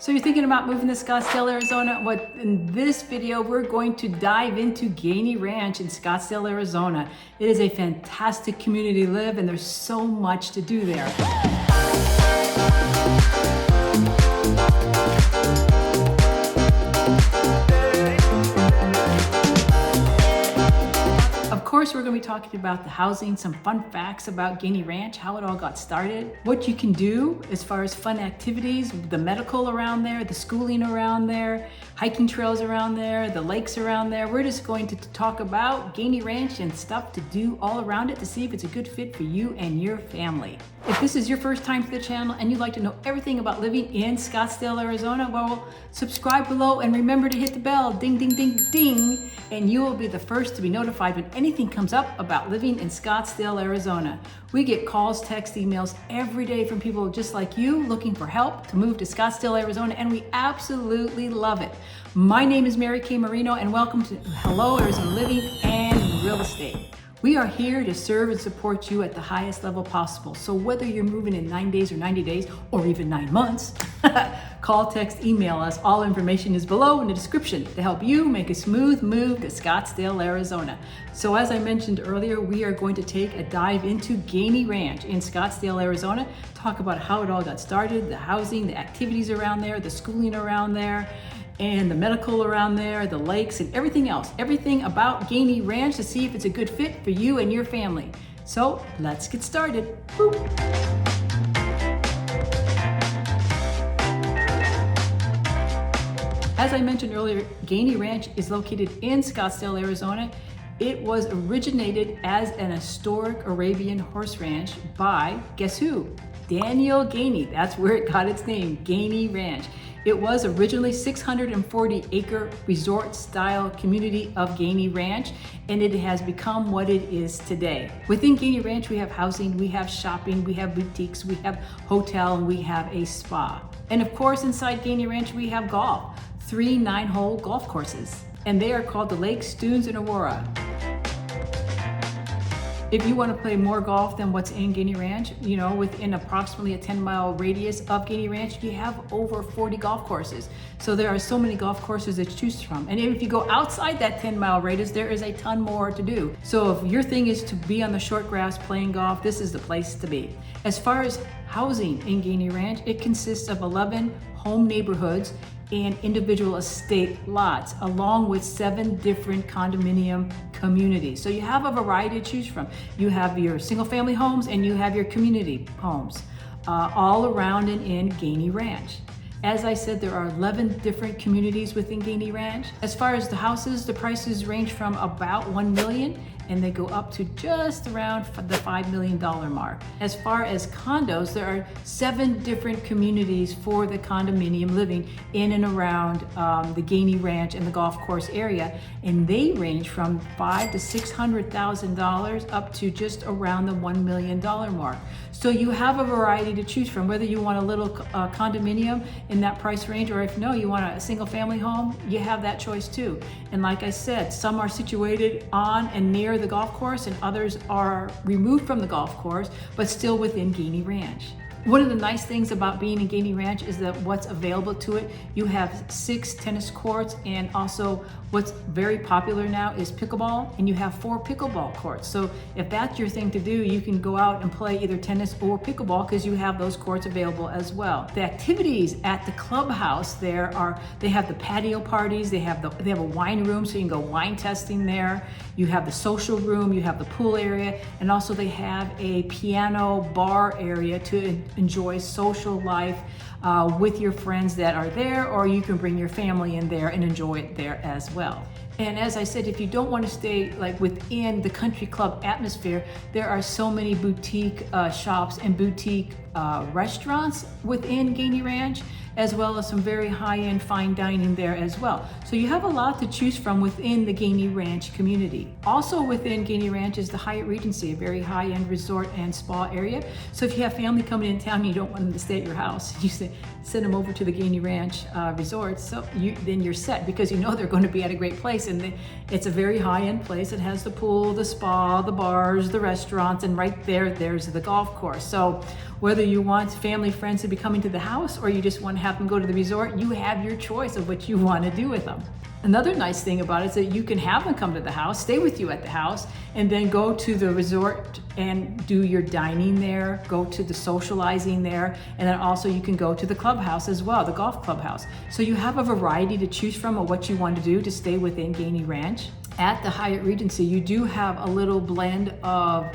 So you're thinking about moving to Scottsdale, Arizona? Well, in this video, we're going to dive into Gainey Ranch in Scottsdale, Arizona. It is a fantastic community to live, and there's so much to do there. Of course, we're going to be talking about the housing, some fun facts about Gainey Ranch, how it all got started, what you can do as far as fun activities, the medical around there, the schooling around there, hiking trails around there, the lakes around there. We're just going to talk about Gainey Ranch and stuff to do all around it to see if it's a good fit for you and your family. If this is your first time to the channel and you'd like to know everything about living in Scottsdale, Arizona, well, subscribe below and remember to hit the bell, ding, ding, ding, ding, and you will be the first to be notified when anything comes up about living in Scottsdale, Arizona. We get calls, texts, emails every day from people just like you looking for help to move to Scottsdale, Arizona, and we absolutely love it. My name is Mary Kay Marino, and welcome to Hello Arizona Living and Real Estate. We are here to serve and support you at the highest level possible. So whether you're moving in 9 days or 90 days or even 9 months, call, text, email us. All information is below in the description to help you make a smooth move to Scottsdale, Arizona. So as I mentioned earlier, we are going to take a dive into Gainey Ranch in Scottsdale, Arizona, talk about how it all got started, the housing, the activities around there, the schooling around there, and the medical around there, the lakes, and everything else. Everything about Gainey Ranch to see if it's a good fit for you and your family. So let's get started. Boop. As I mentioned earlier, Gainey Ranch is located in Scottsdale, Arizona. It was originated as an historic Arabian horse ranch by, guess who? Daniel Gainey. That's where it got its name, Gainey Ranch. It was originally 640-acre resort-style community of Gainey Ranch, and it has become what it is today. Within Gainey Ranch, we have housing, we have shopping, we have boutiques, we have hotel, and we have a spa. And of course, inside Gainey Ranch, we have golf, 3 9-hole golf courses, and they are called the Lakes, Dunes, and Aurora. If you want to play more golf than what's in Gainey Ranch, you know, within approximately a 10-mile radius of Gainey Ranch, you have over 40 golf courses. So there are so many golf courses to choose from. And if you go outside that 10-mile radius, there is a ton more to do. So if your thing is to be on the short grass playing golf, this is the place to be. As far as housing in Gainey Ranch, it consists of 11 home neighborhoods and individual estate lots, along with 7 different condominium communities. So you have a variety to choose from. You have your single family homes and you have your community homes, all around and in Gainey Ranch. As I said, there are 11 different communities within Gainey Ranch. As far as the houses, the prices range from about $1 million and they go up to just around the $5 million mark. As far as condos, there are 7 different communities for the condominium living in and around the Gainey Ranch and the golf course area, and they range from $500,000 to $600,000 up to just around the $1 million mark. So you have a variety to choose from, whether you want a little condominium in that price range, or if no, you want a single family home, you have that choice too. And like I said, some are situated on and near the golf course and others are removed from the golf course, but still within Gainey Ranch. One of the nice things about being in Gainey Ranch is that what's available to it, you have 6 tennis courts, and also what's very popular now is pickleball, and you have 4 pickleball courts. So if that's your thing to do, you can go out and play either tennis or pickleball because you have those courts available as well. The activities at the clubhouse there are, they have the patio parties, they have a wine room so you can go wine testing there. You have the social room, you have the pool area, and also they have a piano bar area to enjoy social life with your friends that are there, or you can bring your family in there and enjoy it there as well. And as I said, if you don't want to stay like within the country club atmosphere, there are so many boutique shops and boutique restaurants within Gainey Ranch, as well as some very high-end fine dining there as well. So you have a lot to choose from within the Gainey Ranch community. Also within Gainey Ranch is the Hyatt Regency, a very high-end resort and spa area. So if you have family coming in town and you don't want them to stay at your house, you send them over to the Gainey Ranch resort, so then you're set, because you know they're going to be at a great place, and it's a very high-end place. It has the pool, the spa, the bars, the restaurants, and right there's the golf course. So Whether you want family, friends to be coming to the house or you just want to have them go to the resort, you have your choice of what you want to do with them. Another nice thing about it is that you can have them come to the house, stay with you at the house, and then go to the resort and do your dining there, go to the socializing there, and then also you can go to the clubhouse as well, the golf clubhouse. So you have a variety to choose from of what you want to do to stay within Gainey Ranch. At the Hyatt Regency, you do have a little blend of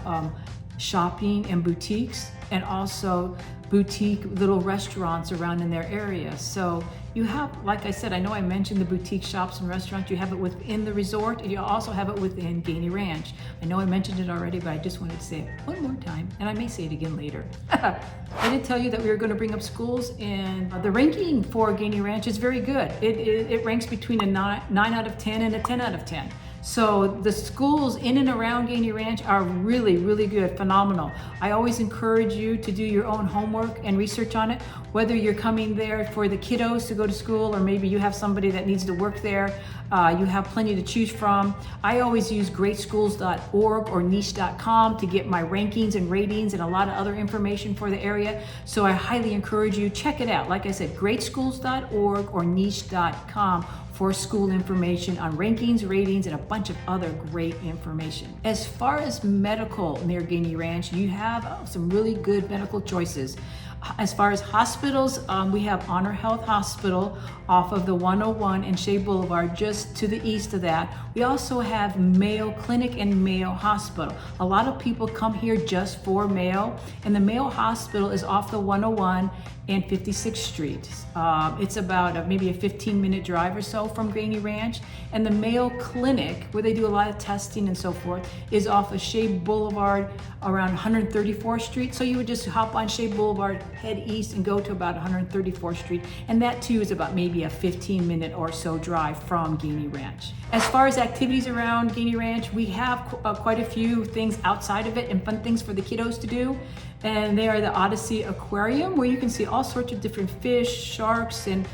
shopping and boutiques, and also boutique little restaurants around in their area. So you have, like I said, I know I mentioned the boutique shops and restaurants. You have it within the resort, and you also have it within Gainey Ranch. I know I mentioned it already, but I just wanted to say it one more time, and I may say it again later. I did tell you that we were going to bring up schools, and the ranking for Gainey Ranch is very good. It ranks between a 9 out of 10 and a 10 out of 10. So the schools in and around Gainey Ranch are really, really good, phenomenal. I always encourage you to do your own homework and research on it, whether you're coming there for the kiddos to go to school or maybe you have somebody that needs to work there. You have plenty to choose from. I always use greatschools.org or niche.com to get my rankings and ratings and a lot of other information for the area. So I highly encourage you, check it out. Like I said, greatschools.org or niche.com for school information on rankings, ratings, and a bunch of other great information. As far as medical near Gainey Ranch, you have some really good medical choices. As far as hospitals, we have Honor Health Hospital off of the 101 and Shea Boulevard, just to the east of that. We also have Mayo Clinic and Mayo Hospital. A lot of people come here just for Mayo, and the Mayo Hospital is off the 101 and 56th Street. It's about maybe a 15-minute drive or so from Gainey Ranch. And the Mayo Clinic, where they do a lot of testing and so forth, is off of Shea Boulevard around 134th Street. So you would just hop on Shea Boulevard, head east, and go to about 134th Street. And that too is about maybe a 15-minute or so drive from Gainey Ranch. As far as activities around Gainey Ranch, we have quite a few things outside of it and fun things for the kiddos to do. And they are the Odyssey Aquarium, where you can see all sorts of different fish, sharks, and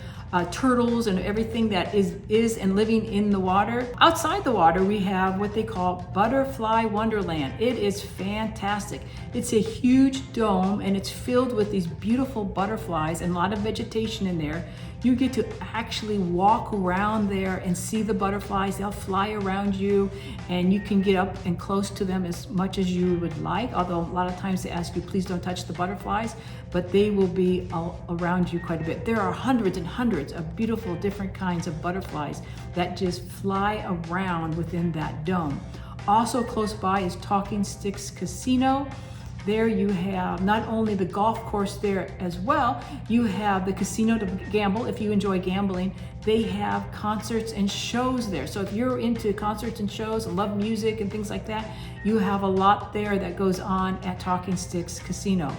turtles, and everything that is and living in the water. Outside the water, we have what they call Butterfly Wonderland. It is fantastic. It's a huge dome, and it's filled with these beautiful butterflies and a lot of vegetation in there. You get to actually walk around there and see the butterflies. They'll fly around you, and you can get up and close to them as much as you would like, although a lot of times they ask you, please don't touch the butterflies, but they will be around you quite a bit. There are hundreds and hundreds of beautiful different kinds of butterflies that just fly around within that dome. Also close by is Talking Sticks Casino. There you have not only the golf course there as well, you have the casino to gamble if you enjoy gambling. They have concerts and shows there. So if you're into concerts and shows, love music and things like that, you have a lot there that goes on at Talking Sticks Casino.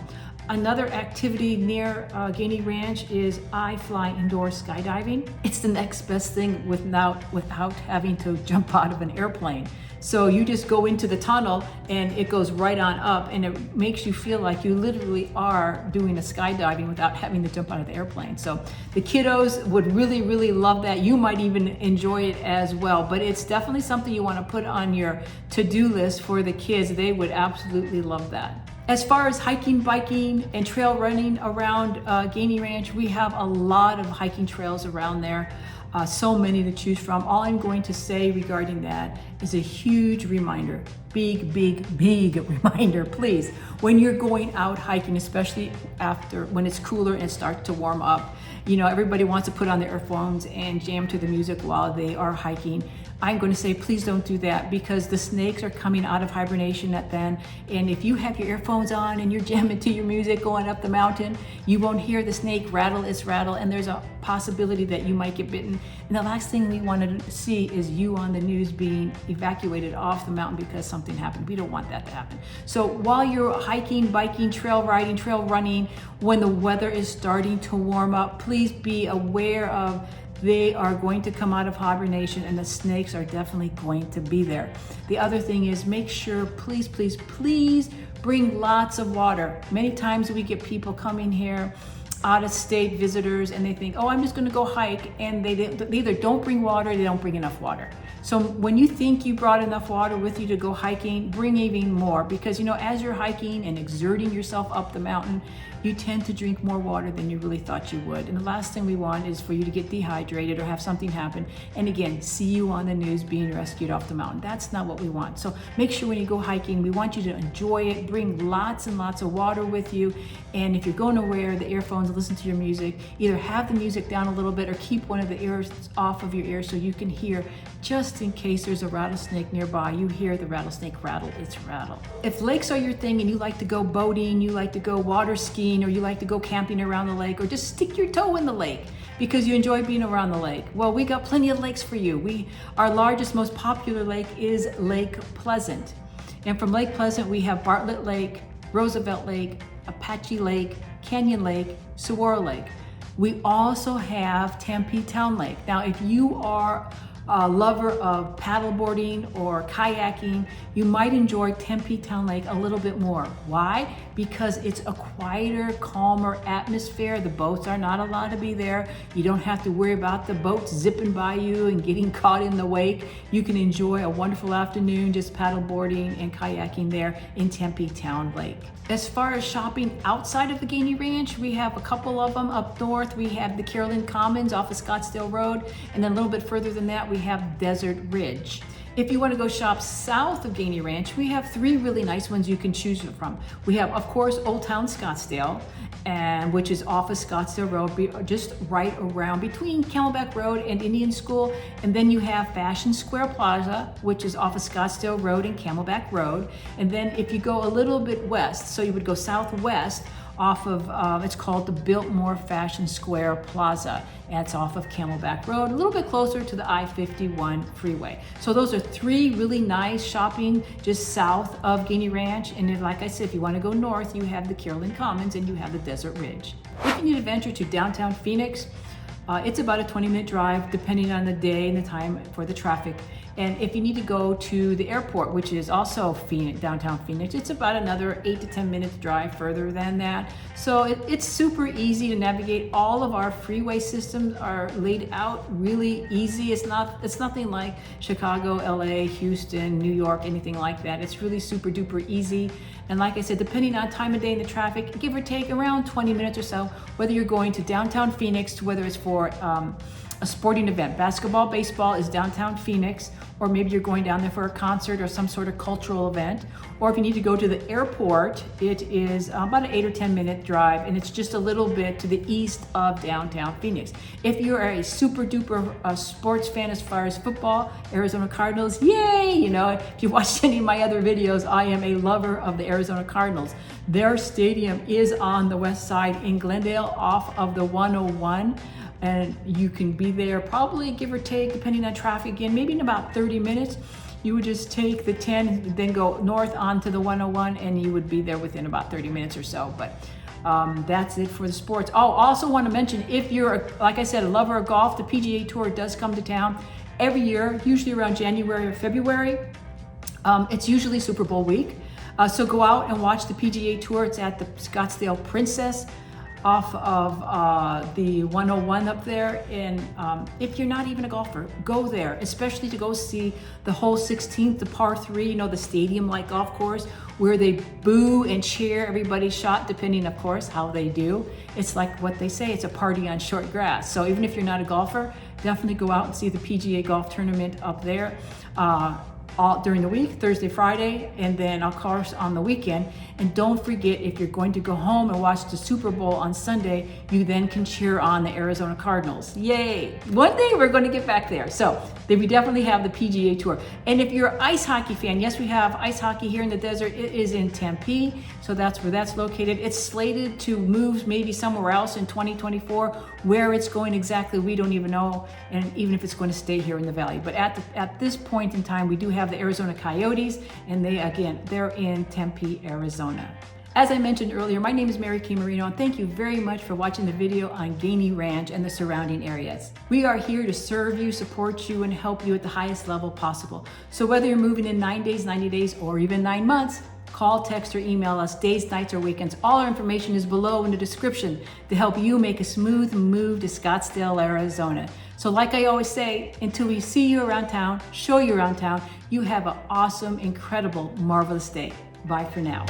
Another activity near Gainey Ranch is I-Fly indoor skydiving. It's the next best thing without having to jump out of an airplane. So you just go into the tunnel and it goes right on up, and it makes you feel like you literally are doing a skydiving without having to jump out of the airplane. So the kiddos would really, really love that. You might even enjoy it as well, but it's definitely something you want to put on your to-do list for the kids. They would absolutely love that. As far as hiking, biking, and trail running around Gainey Ranch, we have a lot of hiking trails around there. So many to choose from. All I'm going to say regarding that is a huge reminder, big reminder, please. When you're going out hiking, especially when it's cooler and it starts to warm up, you know, everybody wants to put on their earphones and jam to the music while they are hiking. I'm going to say, please don't do that, because the snakes are coming out of hibernation at then. And if you have your earphones on and you're jamming to your music going up the mountain, you won't hear the snake rattle its rattle, and there's a possibility that you might get bitten. And the last thing we wanted to see is you on the news being evacuated off the mountain because something happened. We don't want that to happen. So while you're hiking, biking, trail riding, trail running, when the weather is starting to warm up, please be aware of they are going to come out of hibernation, and the snakes are definitely going to be there. The other thing is, make sure, please bring lots of water. Many times we get people coming here out-of-state visitors and they think, oh, I'm just going to go hike, and they either don't bring water or they don't bring enough water. So when you think you brought enough water with you to go hiking, bring even more, because you know, as you're hiking and exerting yourself up the mountain, you tend to drink more water than you really thought you would. And the last thing we want is for you to get dehydrated or have something happen, and again, see you on the news being rescued off the mountain. That's not what we want. So make sure when you go hiking, we want you to enjoy it, bring lots and lots of water with you, and if you're going to wear the earphones, listen to your music, either have the music down a little bit or keep one of the ears off of your ears so you can hear, just in case there's a rattlesnake nearby, you hear the rattlesnake rattle its rattle. If lakes are your thing and you like to go boating, you like to go water skiing, or you like to go camping around the lake, or just stick your toe in the lake because you enjoy being around the lake, well, we got plenty of lakes for you. Our largest, most popular lake is Lake Pleasant. And from Lake Pleasant, we have Bartlett Lake, Roosevelt Lake, Apache Lake, Canyon Lake, Saguaro Lake. We also have Tempe Town Lake. Now, if you are a lover of paddleboarding or kayaking, you might enjoy Tempe Town Lake a little bit more. Why? Because it's a quieter, calmer atmosphere. The boats are not allowed to be there. You don't have to worry about the boats zipping by you and getting caught in the wake. You can enjoy a wonderful afternoon just paddleboarding and kayaking there in Tempe Town Lake. As far as shopping outside of the Gainey Ranch, we have a couple of them. Up north, we have the Carolyn Commons off of Scottsdale Road, and then a little bit further than that, we have Desert Ridge. If you want to go shop south of Gainey Ranch, we have 3 really nice ones you can choose from. We have, of course, Old Town Scottsdale, and which is off of Scottsdale Road, just right around between Camelback Road and Indian School. And then you have Fashion Square Plaza, which is off of Scottsdale Road and Camelback Road. And then if you go a little bit west, so you would go southwest, off of, it's called the Biltmore Fashion Square Plaza. And it's off of Camelback Road, a little bit closer to the I-51 freeway. So those are 3 really nice shopping just south of Gainey Ranch. And then, like I said, if you want to go north, you have the Carolyn Commons and you have the Desert Ridge. If you need to venture to downtown Phoenix, it's about a 20-minute drive depending on the day and the time for the traffic. And if you need to go to the airport, which is also downtown Phoenix, it's about another 8 to 10 minutes drive further than that. So it's super easy to navigate. All of our freeway systems are laid out really easy. It's nothing like Chicago, LA, Houston, New York, anything like that. It's really super duper easy. And like I said, depending on time of day and the traffic, give or take around 20 minutes or so, whether you're going to downtown Phoenix, to whether it's for a sporting event. Basketball, baseball is downtown Phoenix, or maybe you're going down there for a concert or some sort of cultural event. Or if you need to go to the airport, it is about an 8 or 10 minute drive, and it's just a little bit to the east of downtown Phoenix. If you're a super duper sports fan as far as football, Arizona Cardinals, yay! You know, if you watched any of my other videos, I am a lover of the Arizona Cardinals. Their stadium is on the west side in Glendale off of the 101. And you can be there probably, give or take, depending on traffic, again, maybe in about 30 minutes. You would just take the 10, then go north onto the 101, and you would be there within about 30 minutes or so. But that's it for the sports. Oh, also want to mention, if you're, like I said, a lover of golf, the PGA Tour does come to town every year, usually around January or February. It's usually Super Bowl week. So go out and watch the PGA Tour. It's at the Scottsdale Princess off of the 101 up there. And if you're not even a golfer, go there, especially to go see the hole 16th, the par 3, you know, the stadium-like golf course where they boo and cheer everybody's shot, depending, of course, how they do. It's like what they say, it's a party on short grass. So even if you're not a golfer, definitely go out and see the PGA golf tournament up there. All during the week, Thursday, Friday, and then of course on the weekend. And don't forget, if you're going to go home and watch the Super Bowl on Sunday, you then can cheer on the Arizona Cardinals. Yay! One day we're going to get back there. So we definitely have the PGA Tour. And if you're an ice hockey fan, yes, we have ice hockey here in the desert. It is in Tempe, so that's where that's located. It's slated to move maybe somewhere else in 2024. Where it's going exactly, we don't even know, and even if it's going to stay here in the valley. But at this point in time, we do have the Arizona Coyotes, and they're in Tempe, Arizona. As I mentioned earlier, my name is Mary Kay Marino, and thank you very much for watching the video on Gainey Ranch and the surrounding areas. We are here to serve you, support you, and help you at the highest level possible. So whether you're moving in 9 days, 90 days, or even 9 months, Call, text, or email us days, nights, or weekends. All our information is below in the description to help you make a smooth move to Scottsdale, Arizona. So like I always say, until we see you around town, show you around town, you have an awesome, incredible, marvelous day. Bye for now.